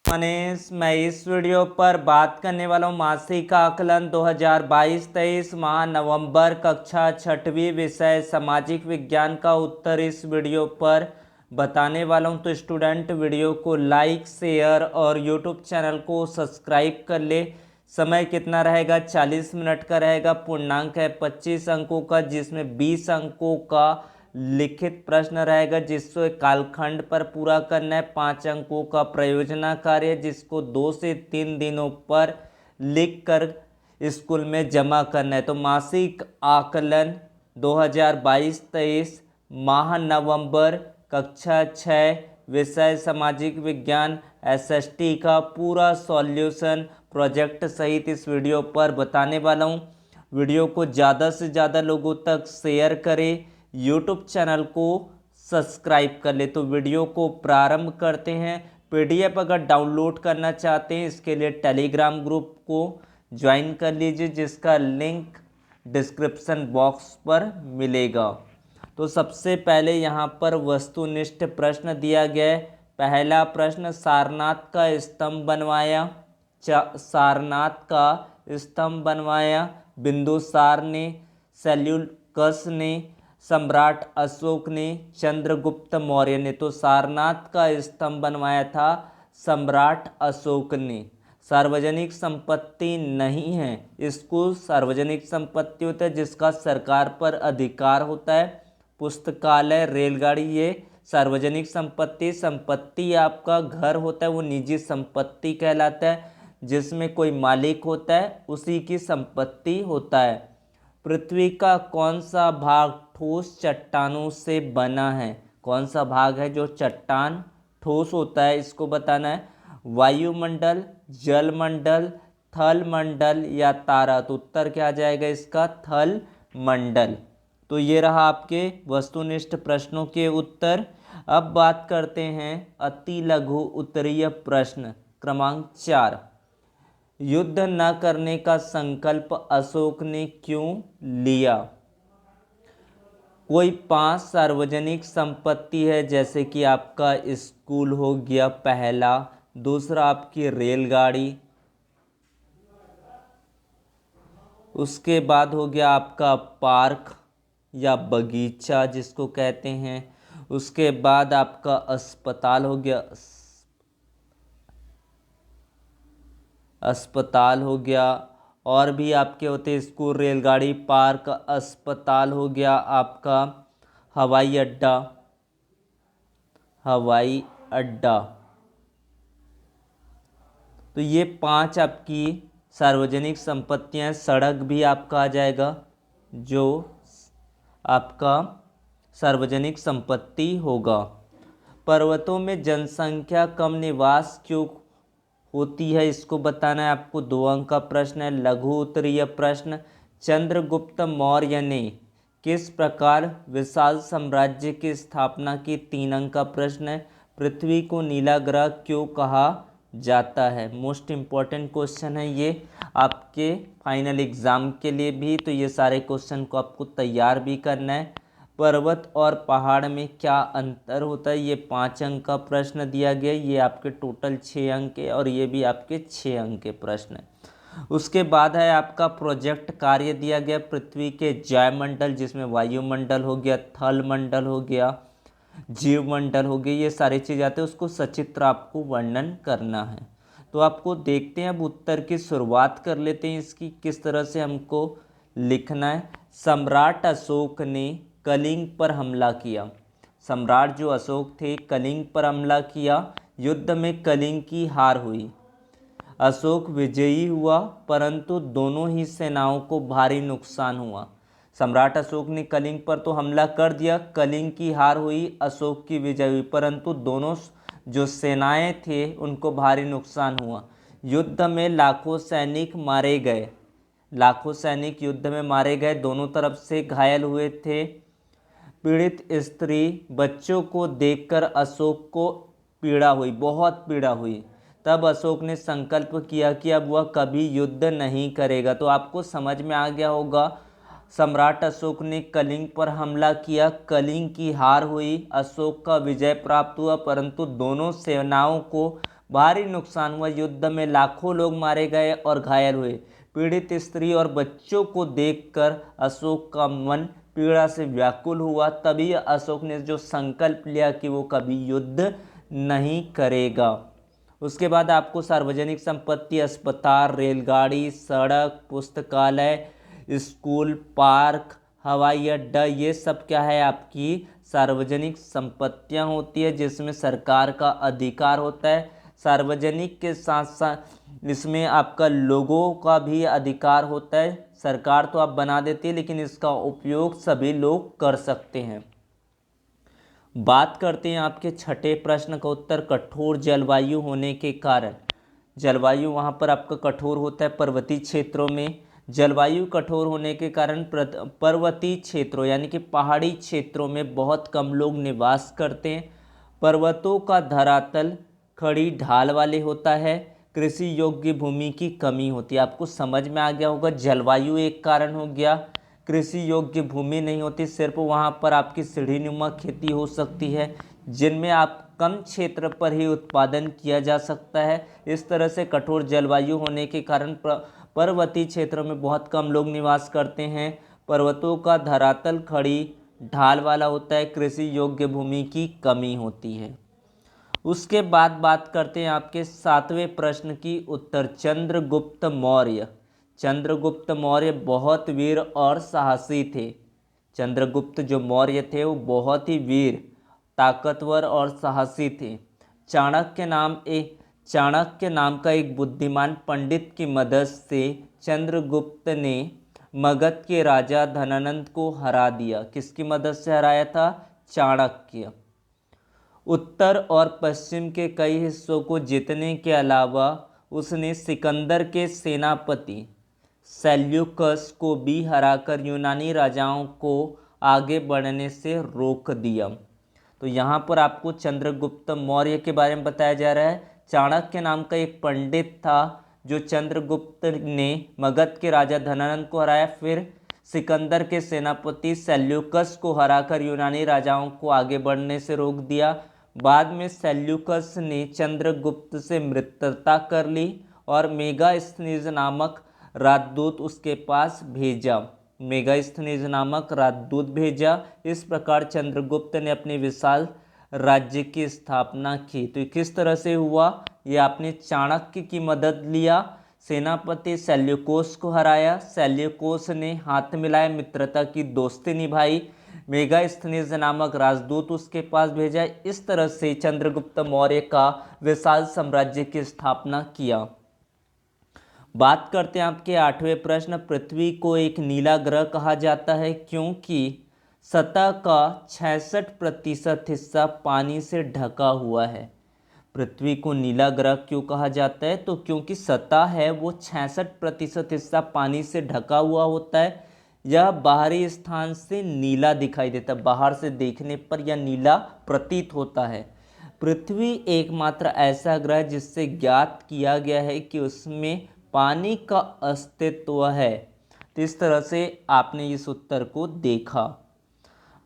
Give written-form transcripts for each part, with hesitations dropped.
मनीष, मैं इस वीडियो पर बात करने वाला हूँ मासिक आकलन 2022-23 माह नवंबर कक्षा छठवीं विषय सामाजिक विज्ञान का उत्तर इस वीडियो पर बताने वाला हूँ। तो स्टूडेंट वीडियो को लाइक शेयर और यूट्यूब चैनल को सब्सक्राइब कर ले। समय कितना रहेगा? 40 मिनट का रहेगा। पूर्णांक है 25 अंकों का, जिसमें 20 अंकों का लिखित प्रश्न रहेगा जिसको कालखंड पर पूरा करना है। 5 अंकों का प्रयोजना कार्य जिसको 2 से 3 दिनों पर लिख कर स्कूल में जमा करना है। तो मासिक आकलन 2022-23 माह नवंबर कक्षा 6 विषय सामाजिक विज्ञान एसएसटी का पूरा सॉल्यूशन प्रोजेक्ट सहित इस वीडियो पर बताने वाला हूँ। वीडियो को ज़्यादा से ज़्यादा लोगों तक शेयर करें, यूट्यूब चैनल को सब्सक्राइब कर ले। तो वीडियो को प्रारंभ करते हैं। पीडीएफ अगर डाउनलोड करना चाहते हैं इसके लिए टेलीग्राम ग्रुप को ज्वाइन कर लीजिए, जिसका लिंक डिस्क्रिप्शन बॉक्स पर मिलेगा। तो सबसे पहले यहाँ पर वस्तुनिष्ठ प्रश्न दिया गया है। पहला प्रश्न, सारनाथ का स्तंभ बनवाया। सारनाथ का स्तंभ बनवाया बिंदुसार ने, सेल्यूकस ने, सम्राट अशोक ने, चंद्रगुप्त मौर्य ने। तो सारनाथ का स्तंभ बनवाया था सम्राट अशोक ने। सार्वजनिक संपत्ति नहीं है, इसको सार्वजनिक संपत्ति होता है जिसका सरकार पर अधिकार होता है। पुस्तकालय, रेलगाड़ी, ये सार्वजनिक संपत्ति। संपत्ति आपका घर होता है वो निजी संपत्ति कहलाता है, जिसमें कोई मालिक होता है उसी की संपत्ति होता है। पृथ्वी का कौन सा भाग ठोस चट्टानों से बना है? कौन सा भाग है जो चट्टान ठोस होता है, इसको बताना है। वायुमंडल, जलमंडल, थल मंडल या तारा? तो उत्तर क्या आ जाएगा इसका? थल मंडल। तो ये रहा आपके वस्तुनिष्ठ प्रश्नों के उत्तर। अब बात करते हैं अति लघु उत्तरीय प्रश्न क्रमांक 4। युद्ध न करने का संकल्प अशोक ने क्यों लिया? कोई 5 सार्वजनिक संपत्ति है, जैसे कि आपका स्कूल हो गया पहला, दूसरा आपकी रेलगाड़ी, उसके बाद हो गया आपका पार्क या बगीचा जिसको कहते हैं, उसके बाद आपका अस्पताल हो गया, अस्पताल हो गया, और भी आपके होते हैं स्कूल, रेलगाड़ी, पार्क, अस्पताल हो गया आपका हवाई अड्डा, हवाई अड्डा। तो ये 5 आपकी सार्वजनिक संपत्तियां। सड़क भी आपका आ जाएगा जो आपका सार्वजनिक संपत्ति होगा। पर्वतों में जनसंख्या कम, निवास क्यों होती है, इसको बताना है आपको। 2 अंक का प्रश्न है। लघु उत्तरीय प्रश्न, चंद्रगुप्त मौर्य ने किस प्रकार विशाल साम्राज्य की स्थापना की? 3 अंक का प्रश्न है। पृथ्वी को नीला ग्रह क्यों कहा जाता है? मोस्ट इम्पॉर्टेंट क्वेश्चन है ये आपके फाइनल एग्जाम के लिए भी। तो ये सारे क्वेश्चन को आपको तैयार भी करना है। पर्वत और पहाड़ में क्या अंतर होता है? ये 5 अंक का प्रश्न दिया गया। ये आपके टोटल 6 अंक के, और ये भी आपके 6 अंक के प्रश्न है। उसके बाद है आपका प्रोजेक्ट कार्य दिया गया। पृथ्वी के जयमंडल, जिसमें वायुमंडल हो गया, थल मंडल हो गया, जीवमंडल हो गया, ये सारी चीज़ आते हैं, उसको सचित्र आपको वर्णन करना है। तो आपको देखते हैं, अब उत्तर की शुरुआत कर लेते हैं इसकी, किस तरह से हमको लिखना है। सम्राट अशोक ने कलिंग पर हमला किया। सम्राट जो अशोक थे कलिंग पर हमला किया। युद्ध में कलिंग की हार हुई। अशोक विजयी हुआ, परंतु दोनों ही सेनाओं को भारी नुकसान हुआ। सम्राट अशोक ने कलिंग पर तो हमला कर दिया, कलिंग की हार हुई, अशोक की विजय हुई, परंतु दोनों जो सेनाएं थे उनको भारी नुकसान हुआ। युद्ध में लाखों सैनिक मारे गए। लाखों सैनिक युद्ध में मारे गए, दोनों तरफ से घायल हुए थे। पीड़ित स्त्री बच्चों को देखकर अशोक को पीड़ा हुई, बहुत पीड़ा हुई। तब अशोक ने संकल्प किया कि अब वह कभी युद्ध नहीं करेगा। तो आपको समझ में आ गया होगा, सम्राट अशोक ने कलिंग पर हमला किया, कलिंग की हार हुई, अशोक का विजय प्राप्त हुआ, परंतु दोनों सेनाओं को भारी नुकसान हुआ, युद्ध में लाखों लोग मारे गए और घायल हुए। पीड़ित स्त्री और बच्चों को देखकर अशोक का मन पीड़ा से व्याकुल हुआ। तभी अशोक ने जो संकल्प लिया कि वो कभी युद्ध नहीं करेगा। उसके बाद आपको सार्वजनिक संपत्ति, अस्पताल, रेलगाड़ी, सड़क, पुस्तकालय, स्कूल, पार्क, हवाई अड्डा, ये सब क्या है, आपकी सार्वजनिक संपत्तियां होती है जिसमें सरकार का अधिकार होता है। सार्वजनिक के साथ साथ इसमें आपका लोगों का भी अधिकार होता है। सरकार तो आप बना देती है लेकिन इसका उपयोग सभी लोग कर सकते हैं। बात करते हैं आपके छठे प्रश्न का उत्तर, कठोर जलवायु होने के कारण। जलवायु वहाँ पर आपका कठोर होता है पर्वतीय क्षेत्रों में। जलवायु कठोर होने के कारण पर्वतीय क्षेत्रों यानी कि पहाड़ी क्षेत्रों में बहुत कम लोग निवास करते हैं। पर्वतों का धरातल खड़ी ढाल वाले होता है। कृषि योग्य भूमि की कमी होती है। आपको समझ में आ गया होगा, जलवायु एक कारण हो गया, कृषि योग्य भूमि नहीं होती, सिर्फ वहाँ पर आपकी सीढ़ीनुमा खेती हो सकती है जिनमें आप कम क्षेत्र पर ही उत्पादन किया जा सकता है। इस तरह से कठोर जलवायु होने के कारण पर्वतीय क्षेत्रों में बहुत कम लोग निवास करते हैं। पर्वतों का धरातल खड़ी ढाल वाला होता है। कृषि योग्य भूमि की कमी होती है। उसके बाद बात करते हैं आपके सातवें प्रश्न की उत्तर, चंद्रगुप्त मौर्य। चंद्रगुप्त मौर्य बहुत वीर और साहसी थे। चंद्रगुप्त जो मौर्य थे वो बहुत ही वीर, ताकतवर और साहसी थे। चाणक्य नाम का एक बुद्धिमान पंडित की मदद से चंद्रगुप्त ने मगध के राजा धनानंद को हरा दिया। किसकी मदद से हराया था? चाणक्य। उत्तर और पश्चिम के कई हिस्सों को जीतने के अलावा उसने सिकंदर के सेनापति सेल्यूकस को भी हराकर यूनानी राजाओं को आगे बढ़ने से रोक दिया। तो यहाँ पर आपको चंद्रगुप्त मौर्य के बारे में बताया जा रहा है। चाणक्य नाम का एक पंडित था जो चंद्रगुप्त ने मगध के राजा धनानंद को हराया, फिर सिकंदर के सेनापति सेल्यूकस को हराकर यूनानी राजाओं को आगे बढ़ने से रोक दिया। बाद में सेल्यूकस ने चंद्रगुप्त से मित्रता कर ली और मेगास्थनीज नामक राजदूत उसके पास भेजा। मेगास्थनीज नामक राजदूत भेजा। इस प्रकार चंद्रगुप्त ने अपने विशाल राज्य की स्थापना की। तो किस तरह से हुआ? ये आपने चाणक्य की मदद लिया, सेनापति सेल्यूकोस को हराया, सेल्यूकोस ने हाथ मिलाए, मित्रता की दोस्ती निभाई, मेगास्थनीज नामक राजदूत उसके पास भेजा। इस तरह से चंद्रगुप्त मौर्य का विशाल साम्राज्य की स्थापना किया। बात करते हैं आपके आठवें प्रश्न, पृथ्वी को एक नीला ग्रह कहा जाता है क्योंकि सतह का 66% हिस्सा पानी से ढका हुआ है। पृथ्वी को नीला ग्रह क्यों कहा जाता है? तो क्योंकि सतह है वो 66% हिस्सा पानी से ढका हुआ होता है। यह बाहरी स्थान से नीला दिखाई देता है, बाहर से देखने पर यह नीला प्रतीत होता है। पृथ्वी एकमात्र ऐसा ग्रह जिससे ज्ञात किया गया है कि उसमें पानी का अस्तित्व है। तो इस तरह से आपने इस उत्तर को देखा।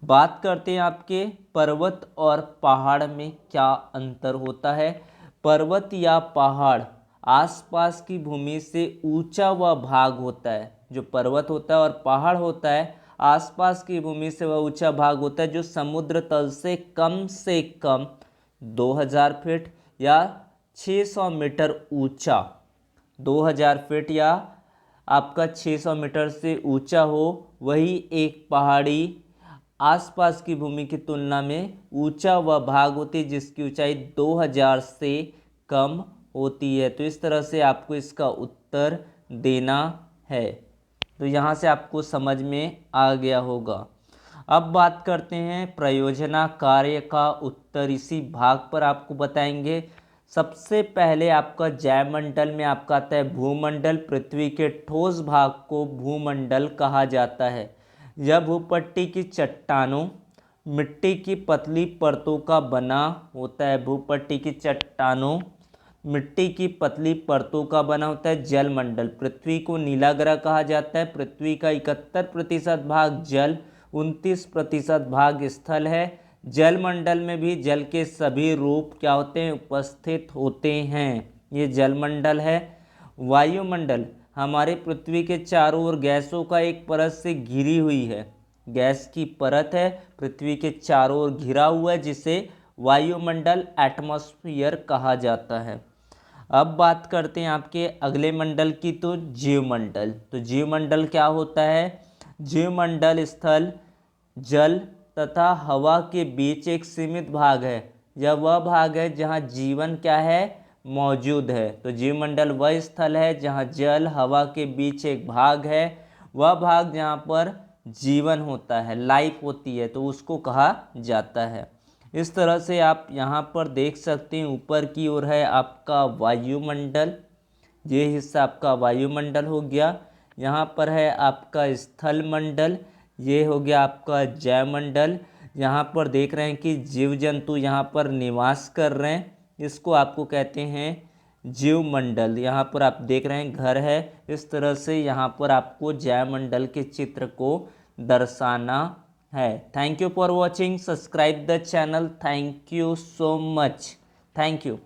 बात करते हैं आपके पर्वत और पहाड़ में क्या अंतर होता है। पर्वत या पहाड़ आसपास की भूमि से ऊंचा वह भाग होता है। जो पर्वत होता है और पहाड़ होता है आसपास की भूमि से वह ऊंचा भाग होता है जो समुद्र तल से कम 2000 फीट या 600 मीटर ऊंचा, 2000 फीट या आपका 600 मीटर से ऊंचा हो, वही एक पहाड़ी आसपास की भूमि की तुलना में ऊंचा वह भाग होती है जिसकी ऊंचाई 2000 से कम होती है। तो इस तरह से आपको इसका उत्तर देना है। तो यहाँ से आपको समझ में आ गया होगा। अब बात करते हैं प्रयोजना कार्य का उत्तर, इसी भाग पर आपको बताएंगे। सबसे पहले आपका जैवमंडल में आपका आता है भूमंडल। पृथ्वी के ठोस भाग को भूमंडल कहा जाता है। यह भूपट्टी की चट्टानों, मिट्टी की पतली परतों का बना होता है। भूपट्टी की चट्टानों, मिट्टी की पतली परतों का बना होता है। जलमंडल, पृथ्वी को नीला ग्रह कहा जाता है। पृथ्वी का 71% भाग जल, 29% भाग स्थल है। जलमंडल में भी जल के सभी रूप क्या होते हैं, उपस्थित होते हैं। ये जलमंडल है। वायुमंडल हमारे पृथ्वी के चारों ओर गैसों का एक परत से घिरी हुई है। गैस की परत है, पृथ्वी के चारों ओर घिरा हुआ है, जिसे वायुमंडल एटमॉस्फेयर कहा जाता है। अब बात करते हैं आपके अगले मंडल की, तो जीवमंडल। तो जीवमंडल क्या होता है? जीवमंडल स्थल, जल तथा हवा के बीच एक सीमित भाग है। यह वह भाग है जहाँ जीवन क्या है, मौजूद है। तो जीवमंडल वह स्थल है जहाँ जल हवा के बीच एक भाग है, वह भाग जहाँ पर जीवन होता है, लाइफ होती है, तो उसको कहा जाता है। इस तरह से आप यहाँ पर देख सकते हैं, ऊपर की ओर है आपका वायुमंडल, ये हिस्सा आपका वायुमंडल हो गया। यहाँ पर है आपका स्थल मंडल, ये हो गया आपका जयमंडल। यहाँ पर देख रहे हैं कि जीव जंतु यहाँ पर निवास कर रहे हैं, इसको आपको कहते हैं जीवमंडल। यहाँ पर आप देख रहे हैं घर है, इस तरह से यहाँ पर आपको जयमंडल के चित्र को दर्शाना है। Thank you for watching, subscribe the channel. Thank you so much. Thank you.